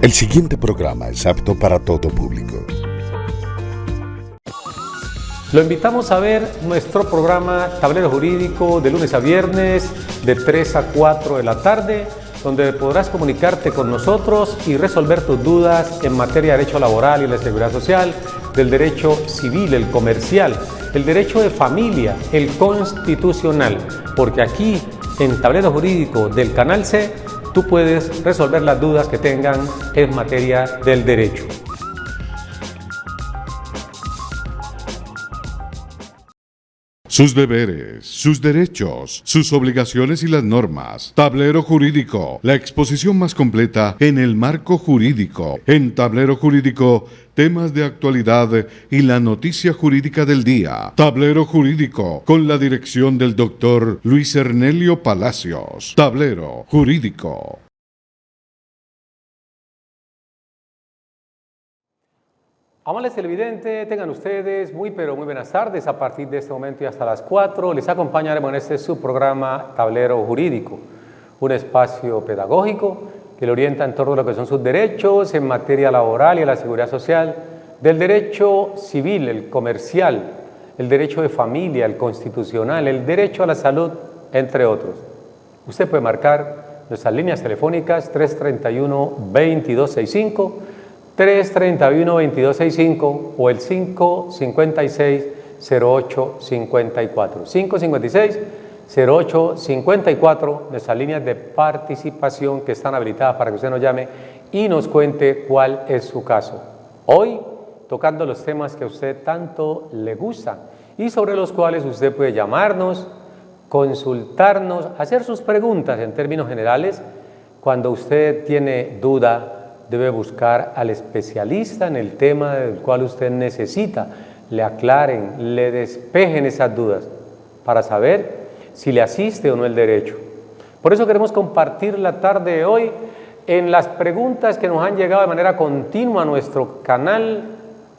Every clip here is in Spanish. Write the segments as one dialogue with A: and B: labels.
A: El siguiente programa es apto para todo público.
B: Lo invitamos a ver nuestro programa Tablero Jurídico de lunes a viernes de 3 a 4 de la tarde, donde podrás comunicarte con nosotros y resolver tus dudas en materia de derecho laboral y la seguridad social, del derecho civil, el comercial, el derecho de familia, el constitucional, porque aquí en Tablero Jurídico del Canal C tú puedes resolver las dudas que tengan en materia del derecho.
C: Sus deberes, sus derechos, sus obligaciones y las normas. Tablero Jurídico, la exposición más completa en el marco jurídico. En Tablero Jurídico, temas de actualidad y la noticia jurídica del día. Tablero Jurídico, con la dirección del doctor Luis Ernelio Palacios. Tablero Jurídico.
B: Amables televidentes, tengan ustedes muy buenas tardes. A partir de este momento y hasta las 4 les acompañaremos en este subprograma Tablero Jurídico, un espacio pedagógico que le orienta en torno a lo que son sus derechos en materia laboral y a la seguridad social, del derecho civil, el comercial, el derecho de familia, el constitucional, el derecho a la salud, entre otros. Usted puede marcar nuestras líneas telefónicas 331-2265, 331-2265 o el 556-0854. 556-0854, nuestras líneas de participación que están habilitadas para que usted nos llame y nos cuente cuál es su caso. Hoy, tocando los temas que a usted tanto le gustan y sobre los cuales usted puede llamarnos, consultarnos, hacer sus preguntas en términos generales. Cuando usted tiene duda, debe buscar al especialista en el tema del cual usted necesita, le aclaren, le despejen esas dudas para saber si le asiste o no el derecho. Por eso queremos compartir la tarde de hoy en las preguntas que nos han llegado de manera continua a nuestro canal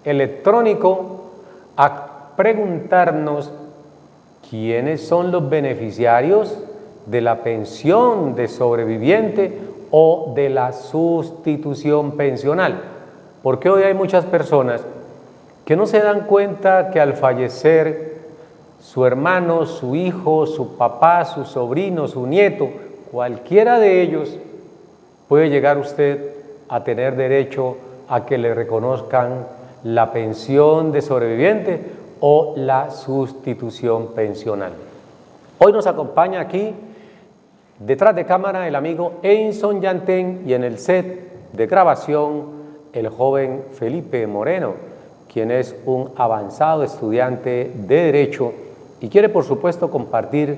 B: electrónico a preguntarnos quiénes son los beneficiarios de la pensión de sobreviviente o de la sustitución pensional, porque hoy hay muchas personas que no se dan cuenta que al fallecer su hermano, su hijo, su papá, su sobrino, su nieto, cualquiera de ellos, puede llegar usted a tener derecho a que le reconozcan la pensión de sobreviviente o la sustitución pensional. Hoy nos acompaña aquí detrás de cámara el amigo Enson Yantén y en el set de grabación el joven Felipe Moreno, quien es un avanzado estudiante de Derecho y quiere por supuesto compartir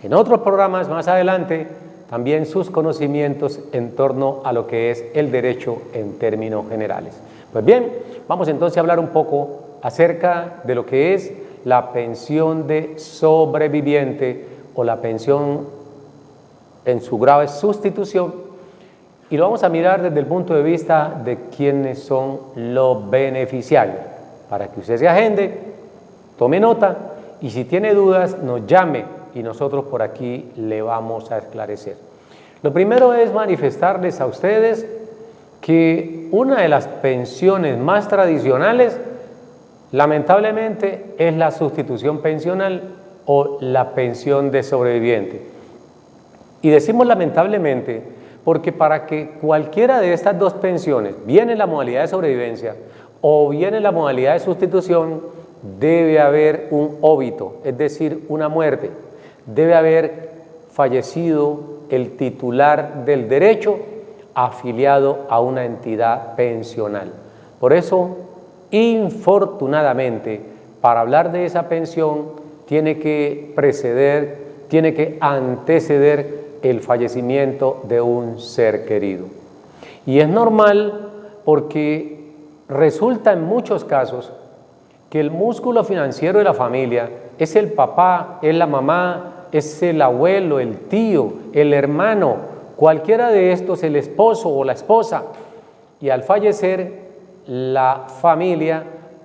B: en otros programas más adelante también sus conocimientos en torno a lo que es el derecho en términos generales. Pues bien, vamos entonces a hablar un poco acerca de lo que es la pensión de sobreviviente o la pensión en su grave sustitución, y lo vamos a mirar desde el punto de vista de quiénes son los beneficiarios, para que usted se agende, tome nota y si tiene dudas nos llame y nosotros por aquí le vamos a esclarecer. Lo primero es manifestarles a ustedes que una de las pensiones más tradicionales lamentablemente es la sustitución pensional o la pensión de sobreviviente. Y decimos lamentablemente porque para que cualquiera de estas dos pensiones, bien en la modalidad de sobrevivencia o bien en la modalidad de sustitución, debe haber un óbito, es decir, una muerte. Debe haber fallecido el titular del derecho afiliado a una entidad pensional. Por eso, infortunadamente, para hablar de esa pensión, tiene que anteceder el fallecimiento de un ser querido. Y es normal porque resulta en muchos casos que el músculo financiero de la familia es el papá, es la mamá, es el abuelo, el tío, el hermano, cualquiera de estos, el esposo o la esposa. Y al fallecer, la familia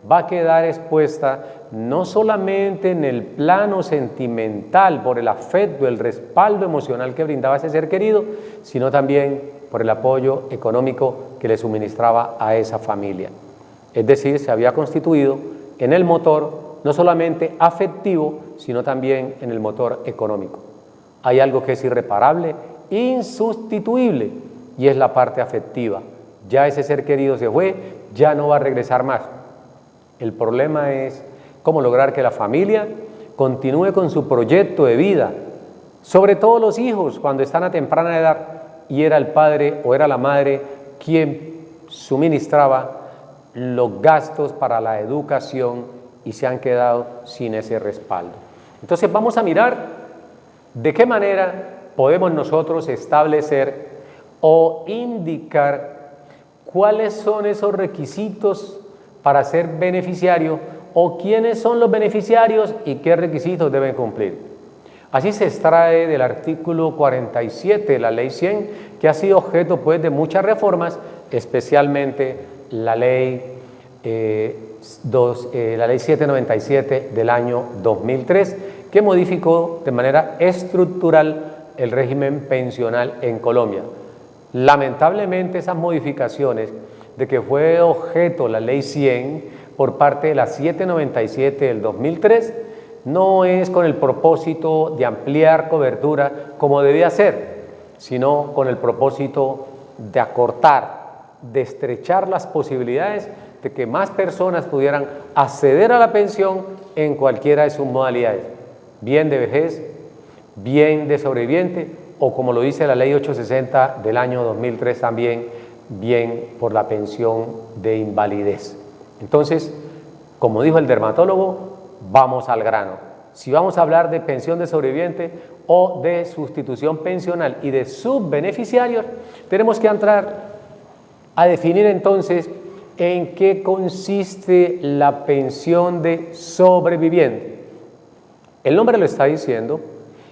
B: va a quedar expuesta no solamente en el plano sentimental, por el afecto, el respaldo emocional que brindaba ese ser querido, sino también por el apoyo económico que le suministraba a esa familia. Es decir, se había constituido en el motor no solamente afectivo, sino también en el motor económico. Hay algo que es irreparable, insustituible, y es la parte afectiva. Ya ese ser querido se fue, ya no va a regresar más. El problema es cómo lograr que la familia continúe con su proyecto de vida, sobre todo los hijos cuando están a temprana edad, y era el padre o era la madre quien suministraba los gastos para la educación y se han quedado sin ese respaldo. Entonces vamos a mirar de qué manera podemos nosotros establecer o indicar cuáles son esos requisitos para ser beneficiario o quiénes son los beneficiarios y qué requisitos deben cumplir. Así se extrae del artículo 47 de la Ley 100, que ha sido objeto pues de muchas reformas, especialmente la Ley 797 del año 2003, que modificó de manera estructural el régimen pensional en Colombia. Lamentablemente esas modificaciones de que fue objeto la Ley 100 por parte de la 797 del 2003 no es con el propósito de ampliar cobertura como debía ser, sino con el propósito de acortar, de estrechar las posibilidades de que más personas pudieran acceder a la pensión en cualquiera de sus modalidades, bien de vejez, bien de sobreviviente o como lo dice la Ley 860 del año 2003 también, bien por la pensión de invalidez. Entonces, como dijo el dermatólogo, vamos al grano. Si vamos a hablar de pensión de sobreviviente o de sustitución pensional y de subbeneficiarios, tenemos que entrar a definir entonces en qué consiste la pensión de sobreviviente. El nombre lo está diciendo,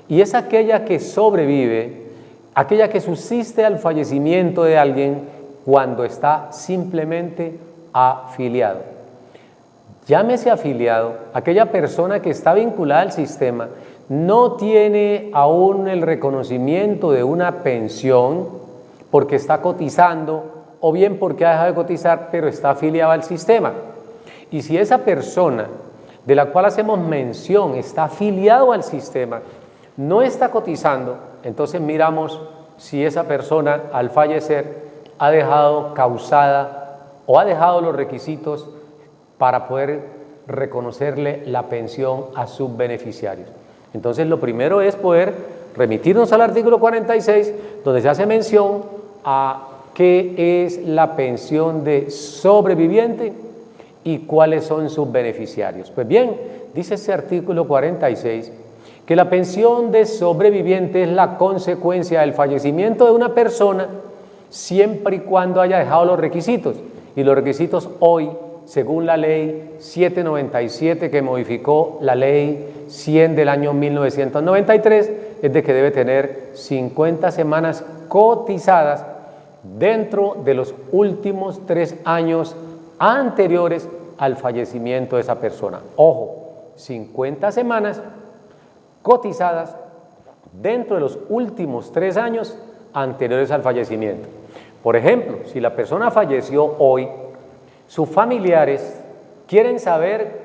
B: y es aquella que sobrevive, aquella que subsiste al fallecimiento de alguien cuando está simplemente afiliado. Llámese afiliado, aquella persona que está vinculada al sistema, no tiene aún el reconocimiento de una pensión porque está cotizando o bien porque ha dejado de cotizar pero está afiliado al sistema. Y si esa persona de la cual hacemos mención está afiliado al sistema, no está cotizando, entonces miramos si esa persona al fallecer ha dejado causada o ha dejado los requisitos para poder reconocerle la pensión a sus beneficiarios. Entonces lo primero es poder remitirnos al artículo 46, donde se hace mención a qué es la pensión de sobreviviente y cuáles son sus beneficiarios. Pues bien, dice ese artículo 46 que la pensión de sobreviviente es la consecuencia del fallecimiento de una persona siempre y cuando haya dejado los requisitos. Y los requisitos hoy, según la Ley 797 que modificó la Ley 100 del año 1993, es de que debe tener 50 semanas cotizadas dentro de los últimos 3 años anteriores al fallecimiento de esa persona. Ojo, 50 semanas cotizadas dentro de los últimos 3 años anteriores al fallecimiento. Por ejemplo, si la persona falleció hoy, sus familiares quieren saber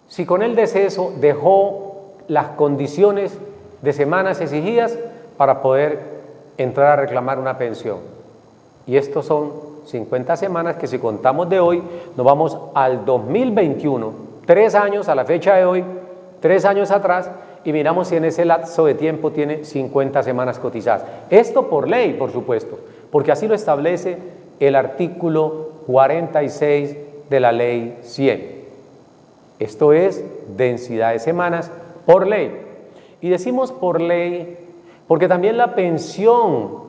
B: si con el deceso dejó las condiciones de semanas exigidas para poder entrar a reclamar una pensión. Y estos son 50 semanas que si contamos de hoy, nos vamos al 2021, 3 años a la fecha de hoy, 3 años atrás, y miramos si en ese lapso de tiempo tiene 50 semanas cotizadas. Esto por ley, por supuesto, porque así lo establece el artículo 46 de la Ley 100. Esto es densidad de semanas por ley. Y decimos por ley porque también la pensión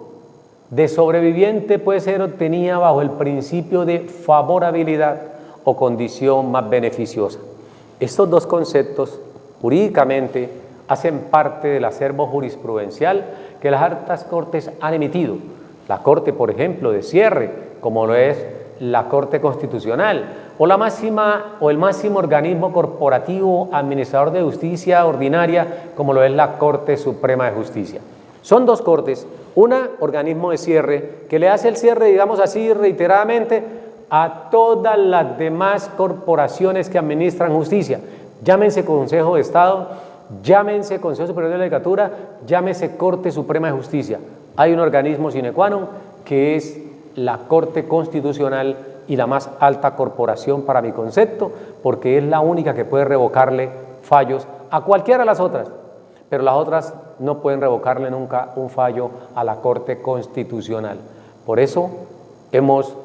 B: de sobreviviente puede ser obtenida bajo el principio de favorabilidad o condición más beneficiosa. Estos dos conceptos jurídicamente hacen parte del acervo jurisprudencial que las altas cortes han emitido. La Corte, por ejemplo, de cierre, como lo es la Corte Constitucional, o la máxima o el máximo organismo corporativo administrador de justicia ordinaria, como lo es la Corte Suprema de Justicia. Son dos cortes, una organismo de cierre que le hace el cierre, digamos así, reiteradamente a todas las demás corporaciones que administran justicia, llámense Consejo de Estado, llámense Consejo Superior de la Judicatura, llámese Corte Suprema de Justicia. Hay un organismo sine qua non que es la Corte Constitucional y la más alta corporación para mi concepto, porque es la única que puede revocarle fallos a cualquiera de las otras, pero las otras no pueden revocarle nunca un fallo a la Corte Constitucional. Por eso hemos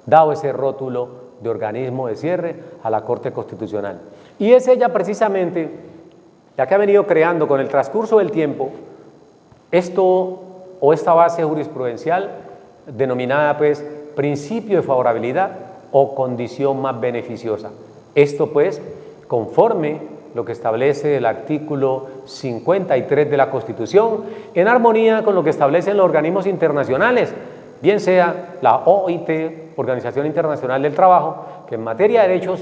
B: dado ese rótulo de organismo de cierre a la Corte Constitucional. Y es ella precisamente la que ha venido creando con el transcurso del tiempo esto o esta base jurisprudencial denominada pues principio de favorabilidad o condición más beneficiosa. Esto pues conforme lo que establece el artículo 53 de la Constitución, en armonía con lo que establecen los organismos internacionales, bien sea la OIT, Organización Internacional del Trabajo, que en materia de derechos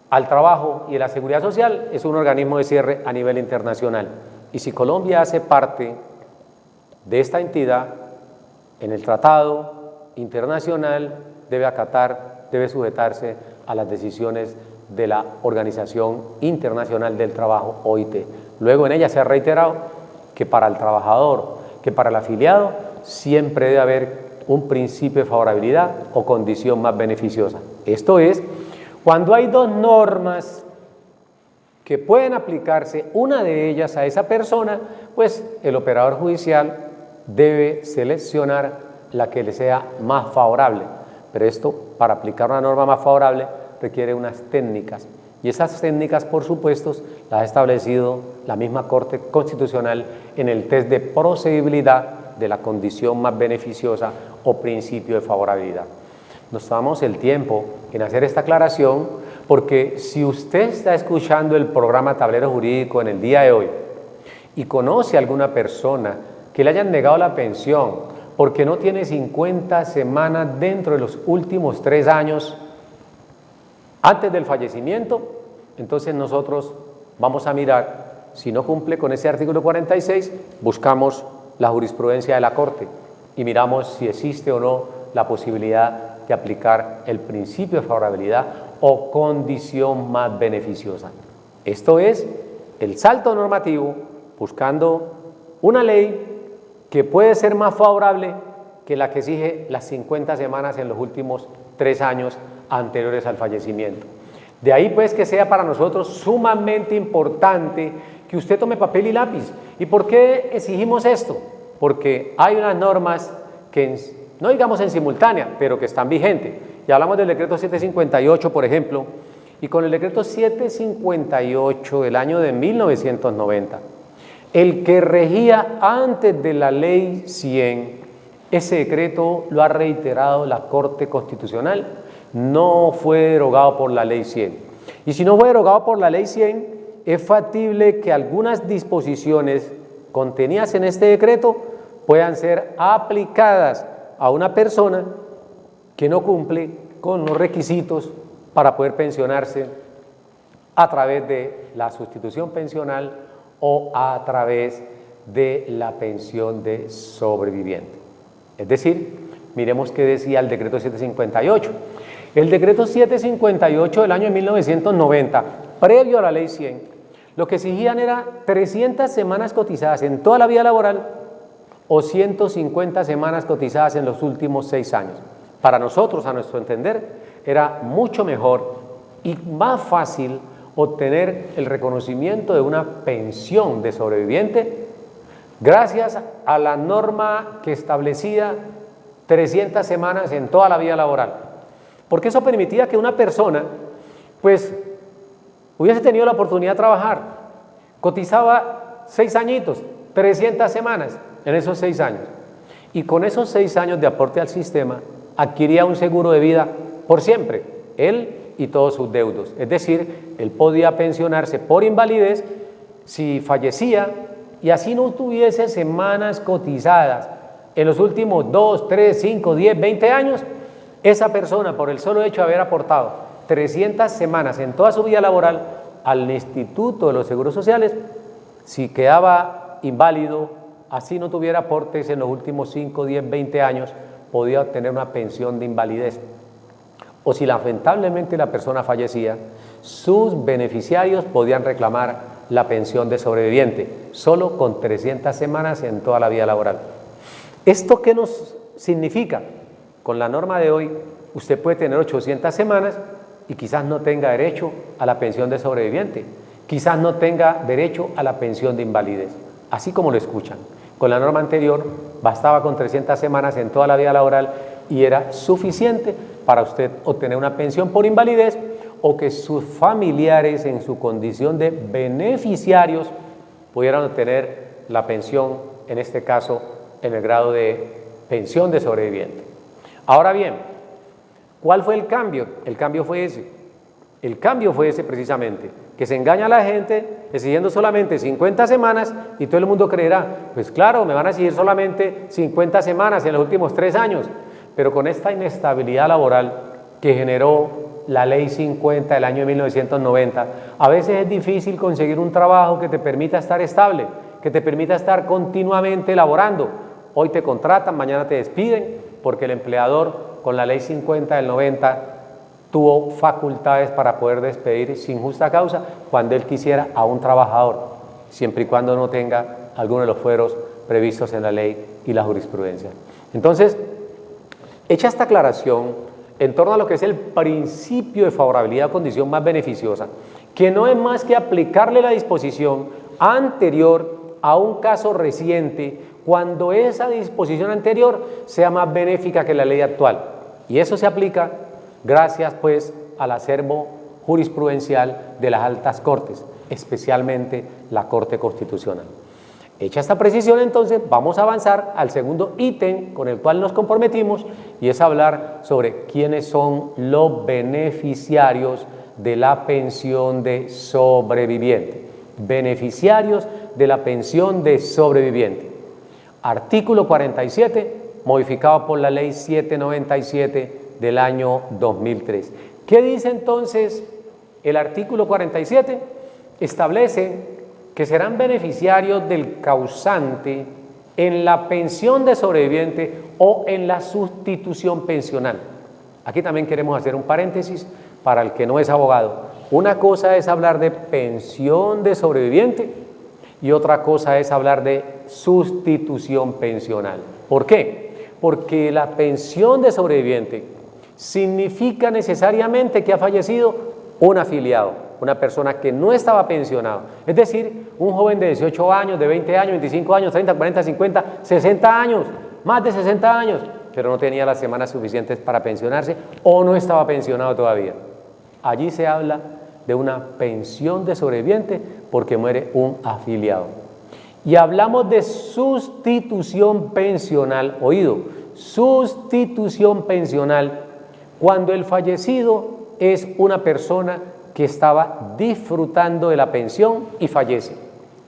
B: al trabajo y de la seguridad social es un organismo de cierre a nivel internacional. Y si Colombia hace parte de esta entidad, en el tratado internacional debe acatar, debe sujetarse a las decisiones de la Organización Internacional del Trabajo, OIT. Luego en ella se ha reiterado que para el trabajador, que para el afiliado, siempre debe haber un principio de favorabilidad o condición más beneficiosa. Esto es, cuando hay dos normas que pueden aplicarse, una de ellas a esa persona, pues el operador judicial debe seleccionar la que le sea más favorable. Pero esto, para aplicar una norma más favorable, requiere unas técnicas. Y esas técnicas, por supuesto, las ha establecido la misma Corte Constitucional en el test de procedibilidad de la condición más beneficiosa o principio de favorabilidad. Nos tomamos el tiempo en hacer esta aclaración porque si usted está escuchando el programa Tablero Jurídico en el día de hoy y conoce a alguna persona que le hayan negado la pensión porque no tiene 50 semanas dentro de los últimos 3 años antes del fallecimiento, entonces nosotros vamos a mirar, si no cumple con ese artículo 46, buscamos la jurisprudencia de la Corte y miramos si existe o no la posibilidad de aplicar el principio de favorabilidad o condición más beneficiosa. Esto es el salto normativo buscando una ley que puede ser más favorable que la que exige las 50 semanas en los últimos 3 años anteriores al fallecimiento. De ahí pues que sea para nosotros sumamente importante que usted tome papel y lápiz. ¿Y por qué exigimos esto? Porque hay unas normas que, no digamos en simultánea, pero que están vigentes. Ya hablamos del decreto 758, por ejemplo, y con el decreto 758 del año de 1990, el que regía antes de la ley 100, ese decreto lo ha reiterado la Corte Constitucional, no fue derogado por la ley 100. Y si no fue derogado por la ley 100, es factible que algunas disposiciones contenidas en este decreto puedan ser aplicadas a una persona que no cumple con los requisitos para poder pensionarse a través de la sustitución pensional o a través de la pensión de sobreviviente. Es decir, miremos qué decía el decreto 758. El decreto 758 del año de 1990, previo a la ley 100, lo que exigían era 300 semanas cotizadas en toda la vida laboral o 150 semanas cotizadas en los últimos 6 años. Para nosotros, a nuestro entender, era mucho mejor y más fácil obtener el reconocimiento de una pensión de sobreviviente gracias a la norma que establecía 300 semanas en toda la vida laboral. Porque eso permitía que una persona, pues, hubiese tenido la oportunidad de trabajar, cotizaba 6 añitos, 300 semanas en esos 6 años, y con esos 6 años de aporte al sistema, adquiría un seguro de vida por siempre, él y todos sus deudos. Es decir, él podía pensionarse por invalidez si fallecía y así no tuviese semanas cotizadas en los últimos 2, 3, 5, 10, 20 años, esa persona, por el solo hecho de haber aportado 300 semanas en toda su vida laboral al Instituto de los Seguros Sociales, si quedaba inválido, así no tuviera aportes en los últimos 5, 10, 20 años, podía obtener una pensión de invalidez. O si lamentablemente la persona fallecía, sus beneficiarios podían reclamar la pensión de sobreviviente, solo con 300 semanas en toda la vida laboral. ¿Esto qué nos significa? Con la norma de hoy, usted puede tener 800 semanas y quizás no tenga derecho a la pensión de sobreviviente, quizás no tenga derecho a la pensión de invalidez, así como lo escuchan. Con la norma anterior, bastaba con 300 semanas en toda la vida laboral y era suficiente para usted obtener una pensión por invalidez o que sus familiares en su condición de beneficiarios pudieran obtener la pensión, en este caso, en el grado de pensión de sobreviviente. Ahora bien, ¿cuál fue el cambio? El cambio fue ese. El cambio fue ese precisamente, que se engaña a la gente exigiendo solamente 50 semanas y todo el mundo creerá, pues claro, me van a exigir solamente 50 semanas en los últimos 3 años, pero con esta inestabilidad laboral que generó la Ley 50 del año 1990, a veces es difícil conseguir un trabajo que te permita estar estable, que te permita estar continuamente laborando. Hoy te contratan, mañana te despiden, porque el empleador con la Ley 50 del 90 tuvo facultades para poder despedir sin justa causa cuando él quisiera a un trabajador, siempre y cuando no tenga alguno de los fueros previstos en la ley y la jurisprudencia. Entonces, hecha esta aclaración en torno a lo que es el principio de favorabilidad o condición más beneficiosa, que no es más que aplicarle la disposición anterior a un caso reciente cuando esa disposición anterior sea más benéfica que la ley actual. Y eso se aplica gracias pues al acervo jurisprudencial de las altas cortes, especialmente la Corte Constitucional. Hecha esta precisión, entonces vamos a avanzar al segundo ítem con el cual nos comprometimos, y es hablar sobre quiénes son los beneficiarios de la pensión de sobreviviente. Beneficiarios de la pensión de sobreviviente. Artículo 47, modificado por la Ley 797 del año 2003. ¿Qué dice entonces el artículo 47? Establece que serán beneficiarios del causante en la pensión de sobreviviente o en la sustitución pensional. Aquí también queremos hacer un paréntesis para el que no es abogado. Una cosa es hablar de pensión de sobreviviente y otra cosa es hablar de sustitución pensional. ¿Por qué? Porque la pensión de sobreviviente significa necesariamente que ha fallecido un afiliado, una persona que no estaba pensionado. Es decir, un joven de 18 años, de 20 años, 25 años, 30, 40, 50, 60 años, más de 60 años, pero no tenía las semanas suficientes para pensionarse o no estaba pensionado todavía. Allí se habla de una pensión de sobreviviente porque muere un afiliado. Y hablamos de sustitución pensional, oído, sustitución pensional, cuando el fallecido es una persona que estaba disfrutando de la pensión y fallece.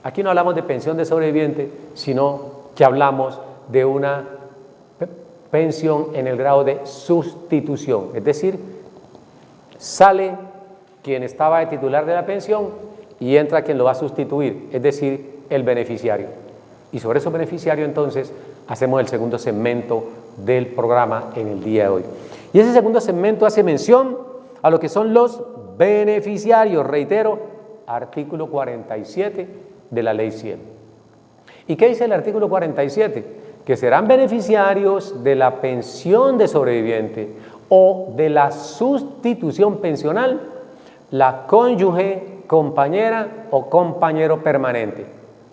B: Aquí no hablamos de pensión de sobreviviente, sino que hablamos de una pensión en el grado de sustitución, es decir, sale quien estaba de titular de la pensión y entra quien lo va a sustituir, es decir, el beneficiario. Y sobre esos beneficiarios entonces hacemos el segundo segmento del programa en el día de hoy. Y ese segundo segmento hace mención a lo que son los beneficiarios, reitero, artículo 47 de la Ley 100. ¿Y qué dice el artículo 47? Que serán beneficiarios de la pensión de sobreviviente o de la sustitución pensional la cónyuge, compañera o compañero permanente.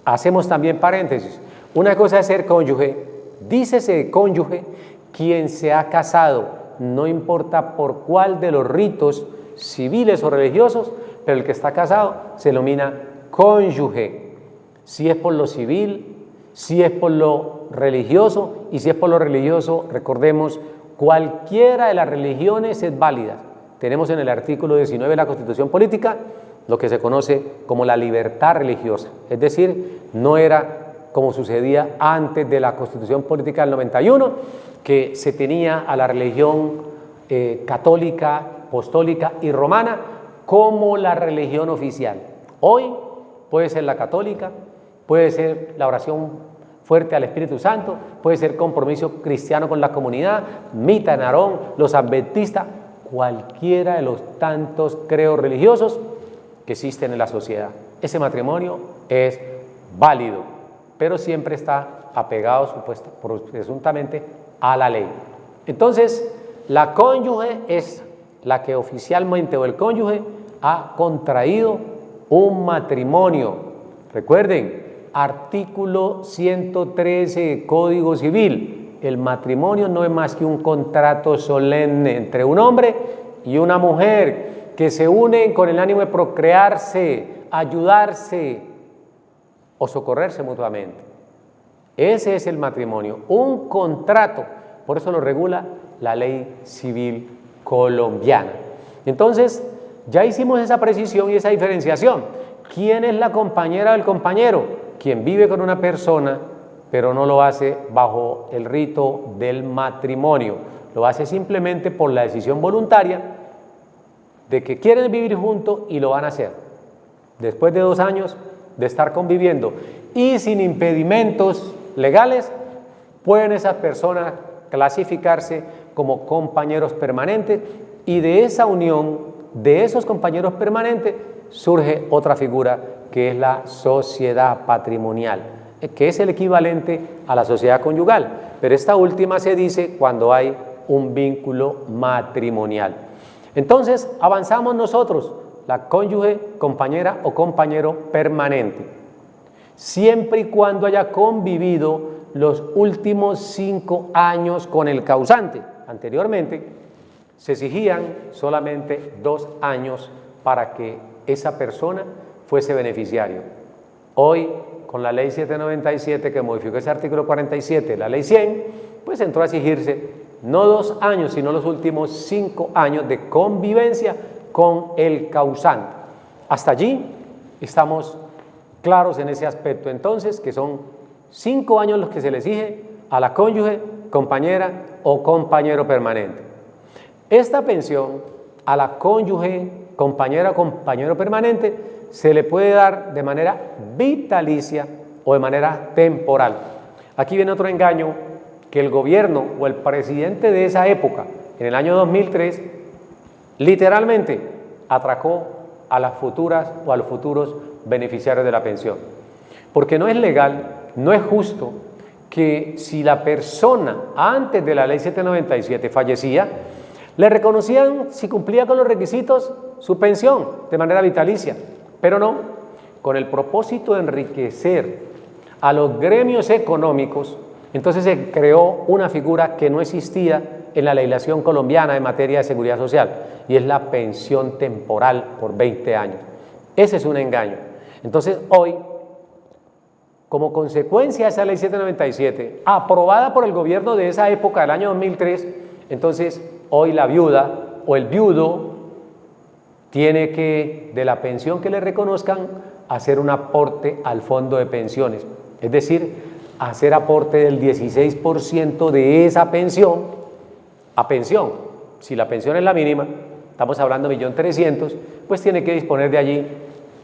B: Hacemos también paréntesis. Una cosa es ser cónyuge, dícese cónyuge quien se ha casado, no importa por cuál de los ritos civiles o religiosos, pero el que está casado se denomina cónyuge. Si es por lo civil, si es por lo religioso, y si es por lo religioso, recordemos, cualquiera de las religiones es válida. Tenemos en el artículo 19 de la Constitución Política lo que se conoce como la libertad religiosa, es decir, no era como sucedía antes de la Constitución Política del 91, que se tenía a la religión católica apostólica y romana como la religión oficial. Hoy puede ser la católica, puede ser la oración fuerte al Espíritu Santo, puede ser compromiso cristiano con la comunidad, Mita en Aarón, los adventistas, cualquiera de los tantos credos religiosos que existen en la sociedad. Ese matrimonio es válido, pero siempre está apegado presuntamente a la ley. Entonces, la cónyuge es la que oficialmente, o el cónyuge, ha contraído un matrimonio. Recuerden, artículo 113 del Código Civil, el matrimonio no es más que un contrato solemne entre un hombre y una mujer que se unen con el ánimo de procrearse, ayudarse o socorrerse mutuamente. Ese es el matrimonio, un contrato, por eso lo regula la ley civil colombiana. Entonces, ya hicimos esa precisión y esa diferenciación. ¿Quién es la compañera del compañero? Quien vive con una persona, pero no lo hace bajo el rito del matrimonio, lo hace simplemente por la decisión voluntaria de que quieren vivir juntos y lo van a hacer. Después de 2 años de estar conviviendo y sin impedimentos legales, pueden esas personas clasificarse como compañeros permanentes, y de esa unión, de esos compañeros permanentes, surge otra figura que es la sociedad patrimonial, que es el equivalente a la sociedad conyugal, pero esta última se dice cuando hay un vínculo matrimonial. Entonces avanzamos nosotros, la cónyuge, compañera o compañero permanente, siempre y cuando haya convivido los últimos 5 años con el causante. Anteriormente se exigían solamente 2 años para que esa persona fuese beneficiario. Hoy, con la ley 797 que modificó ese artículo 47, la ley 100, pues entró a exigirse no 2 años, sino los últimos 5 años de convivencia con el causante. Hasta allí estamos claros en ese aspecto, entonces, que son 5 años los que se le exige a la cónyuge, compañera o compañero permanente. Esta pensión a la cónyuge, compañera o compañero permanente se le puede dar de manera vitalicia o de manera temporal. Aquí viene otro engaño, que el gobierno o el presidente de esa época, en el año 2003, literalmente atracó a las futuras o a los futuros beneficiarios de la pensión. Porque no es legal, no es justo que si la persona antes de la ley 797 fallecía, le reconocían, si cumplía con los requisitos, su pensión de manera vitalicia, pero no, con el propósito de enriquecer a los gremios económicos. Entonces se creó una figura que no existía en la legislación colombiana en materia de seguridad social, y es la pensión temporal por 20 años. Ese es un engaño. Entonces hoy, como consecuencia de esa ley 797, aprobada por el gobierno de esa época, del año 2003, entonces hoy la viuda o el viudo tiene que, de la pensión que le reconozcan, hacer un aporte al fondo de pensiones, es decir, hacer aporte del 16% de esa pensión a pensión. Si la pensión es la mínima, estamos hablando de 1.300.000, pues tiene que disponer de allí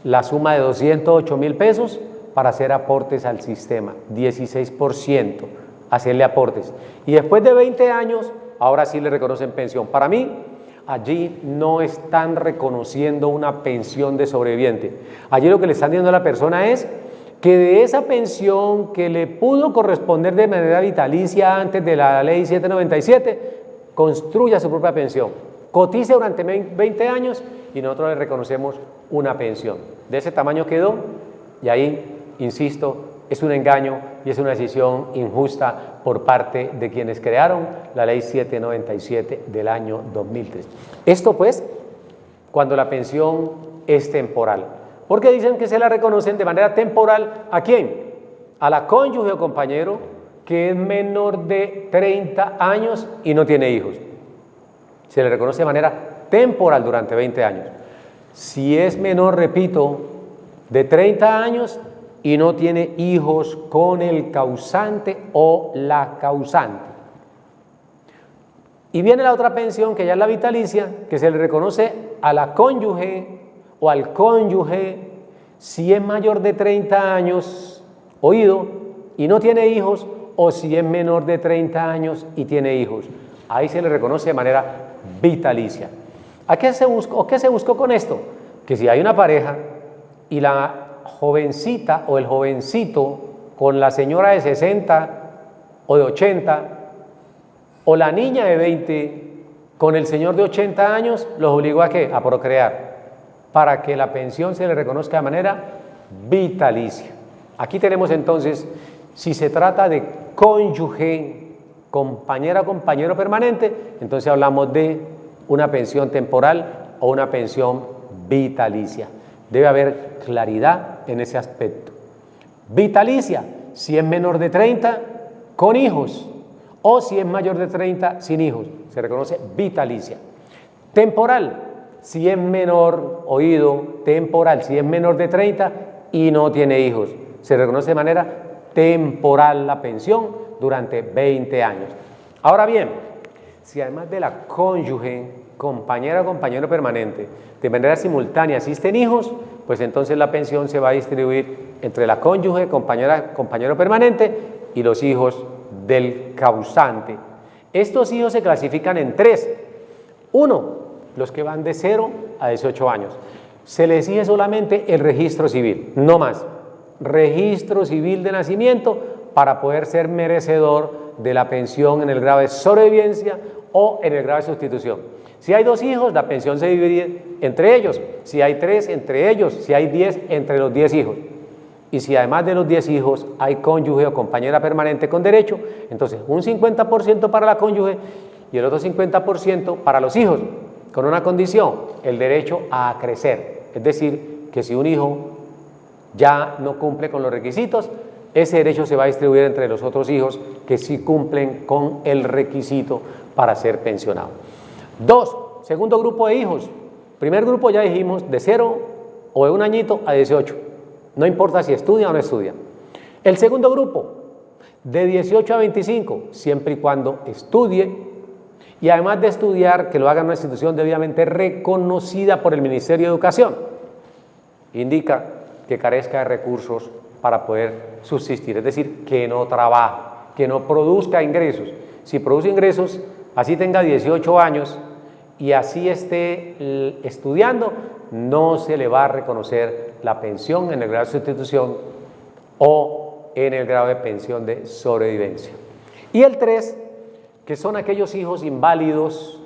B: la suma de 208.000 pesos para hacer aportes al sistema, 16%, hacerle aportes. Y después de 20 años, ahora sí le reconocen pensión. Para mí, allí no están reconociendo una pensión de sobreviviente. Allí lo que le están diciendo a la persona es que de esa pensión que le pudo corresponder de manera vitalicia antes de la ley 797, construya su propia pensión, cotice durante 20 años y nosotros le reconocemos una pensión. De ese tamaño quedó, y ahí, insisto, es un engaño y es una decisión injusta por parte de quienes crearon la ley 797 del año 2003. Esto pues, cuando la pensión es temporal. Porque dicen que se la reconocen de manera temporal, ¿a quién? A la cónyuge o compañero que es menor de 30 años y no tiene hijos. Se le reconoce de manera temporal durante 20 años. Si es menor, repito, de 30 años y no tiene hijos con el causante o la causante. Y viene la otra pensión, que ya es la vitalicia, que se le reconoce a la cónyuge o al cónyuge si es mayor de 30 años, oído, y no tiene hijos, o si es menor de 30 años y tiene hijos. Ahí se le reconoce de manera vitalicia. ¿A qué se buscó, o qué se buscó con esto? Que si hay una pareja y la jovencita o el jovencito con la señora de 60 o de 80, o la niña de 20 con el señor de 80 años, los obligó ¿a qué? A procrear, para que la pensión se le reconozca de manera vitalicia. Aquí tenemos entonces, si se trata de cónyuge, compañera o compañero permanente, entonces hablamos de una pensión temporal o una pensión vitalicia. Debe haber claridad en ese aspecto. Vitalicia, si es menor de 30 con hijos, o si es mayor de 30 sin hijos, se reconoce vitalicia. Temporal, si es menor, oído, temporal, si es menor de 30 y no tiene hijos, se reconoce de manera temporal la pensión durante 20 años. Ahora bien, si además de la cónyuge, compañera o compañero permanente, de manera simultánea existen hijos, pues entonces la pensión se va a distribuir entre la cónyuge, compañera, compañero permanente y los hijos del causante. Estos hijos se clasifican en tres. Uno, los que van de 0 a 18 años. Se les exige solamente el registro civil, no más. Registro civil de nacimiento para poder ser merecedor de la pensión en el grado de sobrevivencia o en el grado de sustitución. Si hay 2 hijos, la pensión se divide entre ellos. Si hay 3, entre ellos. Si hay 10, entre los 10 hijos. Y si además de los 10 hijos hay cónyuge o compañera permanente con derecho, entonces un 50% para la cónyuge y el otro 50% para los hijos, con una condición, el derecho a crecer. Es decir, que si un hijo ya no cumple con los requisitos, ese derecho se va a distribuir entre los otros hijos que sí cumplen con el requisito para ser pensionado. 2, segundo grupo de hijos. Primer grupo ya dijimos de 0 o de un añito a 18. No importa si estudia o no estudia. El segundo grupo, de 18 a 25, siempre y cuando estudie, y además de estudiar, que lo haga en una institución debidamente reconocida por el Ministerio de Educación. Indica que carezca de recursos para poder subsistir, es decir, que no trabaje, que no produzca ingresos. Si produce ingresos, así tenga 18 años y así esté estudiando, no se le va a reconocer la pensión en el grado de sustitución o en el grado de pensión de sobrevivencia. Y el 3, que son aquellos hijos inválidos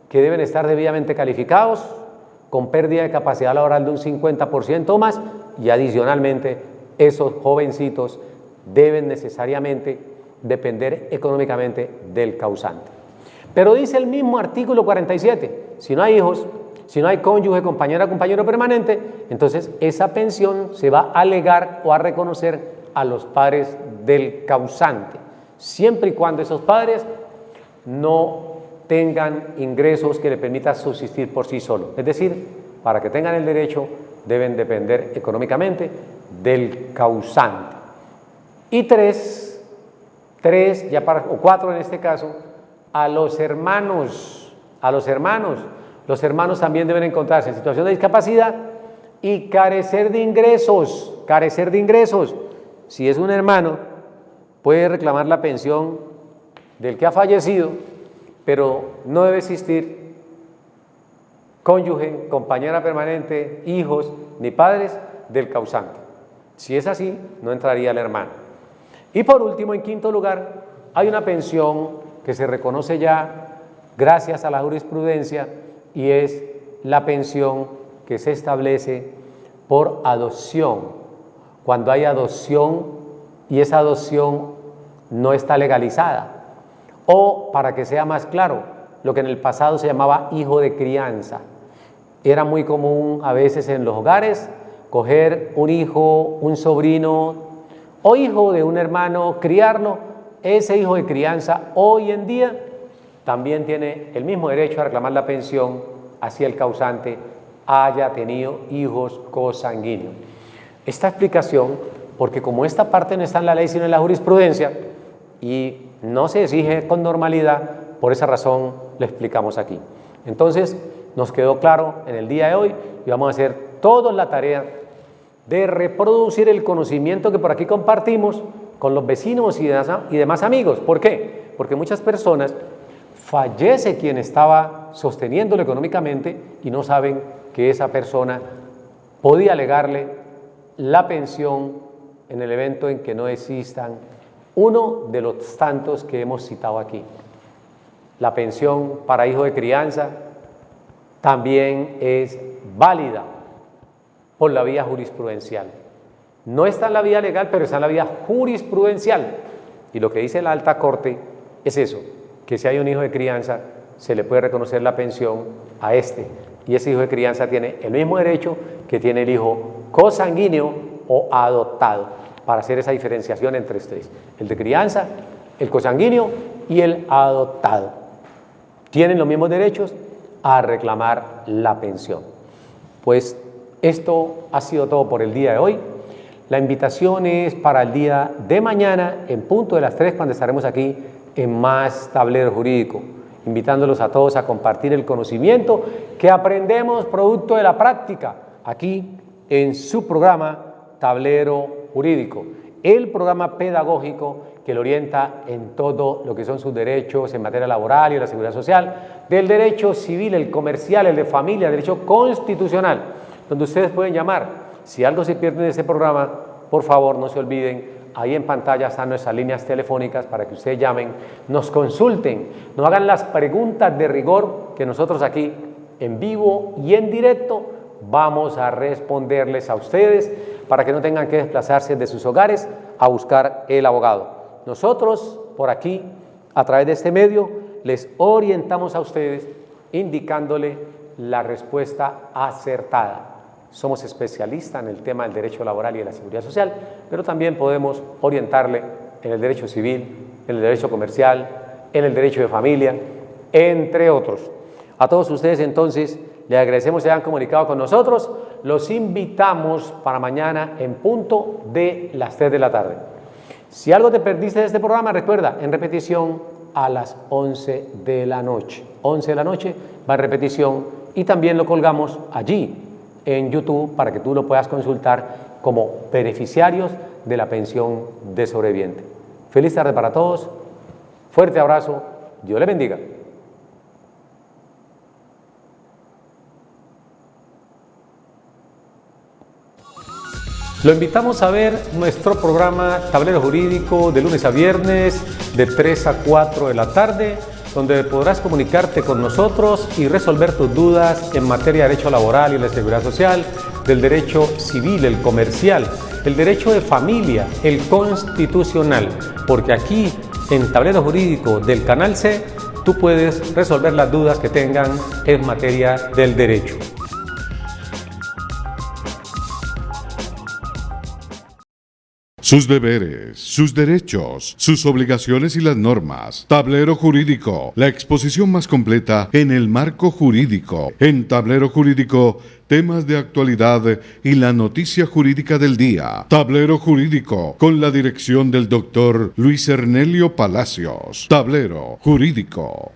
B: que deben estar debidamente calificados, con pérdida de capacidad laboral de un 50% o más, y adicionalmente esos jovencitos deben necesariamente depender económicamente del causante. Pero dice el mismo artículo 47, si no hay hijos, si no hay cónyuge, compañera, compañero permanente, entonces esa pensión se va a alegar o a reconocer a los padres del causante, siempre y cuando esos padres no tengan ingresos que le permitan subsistir por sí solos. Es decir, para que tengan el derecho deben depender económicamente del causante. Y 3 ya o 4 en este caso, a los hermanos. Los hermanos también deben encontrarse en situación de discapacidad y carecer de ingresos. Si es un hermano, puede reclamar la pensión del que ha fallecido, pero no debe existir cónyuge, compañera permanente, hijos ni padres del causante. Si es así, no entraría el hermano. Y por último, en quinto lugar, hay una pensión que se reconoce ya gracias a la jurisprudencia y es la pensión que se establece por adopción. Cuando hay adopción y esa adopción no está legalizada. O, para que sea más claro, lo que en el pasado se llamaba hijo de crianza. Era muy común a veces en los hogares coger un hijo, un sobrino o hijo de un hermano, criarlo. Ese hijo de crianza hoy en día también tiene el mismo derecho a reclamar la pensión así el causante haya tenido hijos consanguíneos. Esta explicación, porque como esta parte no está en la ley sino en la jurisprudencia y no se exige con normalidad, por esa razón lo explicamos aquí. Entonces, nos quedó claro en el día de hoy y vamos a hacer toda la tarea de reproducir el conocimiento que por aquí compartimos con los vecinos y demás amigos. ¿Por qué? Porque muchas personas fallece quien estaba sosteniéndolo económicamente y no saben que esa persona podía legarle la pensión en el evento en que no existan uno de los tantos que hemos citado aquí. La pensión para hijo de crianza también es válida por la vía jurisprudencial. No está en la vía legal, pero está en la vía jurisprudencial. Y lo que dice la Alta Corte es eso, que si hay un hijo de crianza, se le puede reconocer la pensión a este. Y ese hijo de crianza tiene el mismo derecho que tiene el hijo consanguíneo o adoptado, para hacer esa diferenciación entre tres. El de crianza, el consanguíneo y el adoptado. Tienen los mismos derechos a reclamar la pensión. Pues esto ha sido todo por el día de hoy. La invitación es para el día de mañana, en punto de las 3, cuando estaremos aquí en Más Tablero Jurídico, invitándolos a todos a compartir el conocimiento que aprendemos producto de la práctica, aquí en su programa Tablero Jurídico, el programa pedagógico que le orienta en todo lo que son sus derechos en materia laboral y de la seguridad social, del derecho civil, el comercial, el de familia, el derecho constitucional, donde ustedes pueden llamar. Si algo se pierde de este programa, por favor no se olviden, ahí en pantalla están nuestras líneas telefónicas para que ustedes llamen, nos consulten, nos hagan las preguntas de rigor que nosotros aquí en vivo y en directo vamos a responderles a ustedes para que no tengan que desplazarse de sus hogares a buscar el abogado. Nosotros por aquí, a través de este medio, les orientamos a ustedes indicándole la respuesta acertada. Somos especialistas en el tema del derecho laboral y de la seguridad social, pero también podemos orientarle en el derecho civil, en el derecho comercial, en el derecho de familia, entre otros. A todos ustedes entonces les agradecemos que se hayan comunicado con nosotros. Los invitamos para mañana en punto de las 3 de la tarde. Si algo te perdiste de este programa, recuerda, en repetición a las 11 de la noche. 11 de la noche va en repetición y también lo colgamos allí en YouTube para que tú lo puedas consultar como beneficiarios de la pensión de sobreviviente. Feliz tarde para todos, fuerte abrazo, Dios les bendiga. Lo invitamos a ver nuestro programa Tablero Jurídico de lunes a viernes de 3 a 4 de la tarde, donde podrás comunicarte con nosotros y resolver tus dudas en materia de derecho laboral y de la seguridad social, del derecho civil, el comercial, el derecho de familia, el constitucional, porque aquí en Tablero Jurídico del Canal C tú puedes resolver las dudas que tengan en materia del derecho.
C: Sus deberes, sus derechos, sus obligaciones y las normas. Tablero Jurídico, la exposición más completa en el marco jurídico. En Tablero Jurídico, temas de actualidad y la noticia jurídica del día. Tablero Jurídico, con la dirección del doctor Luis Ernelio Palacios. Tablero Jurídico.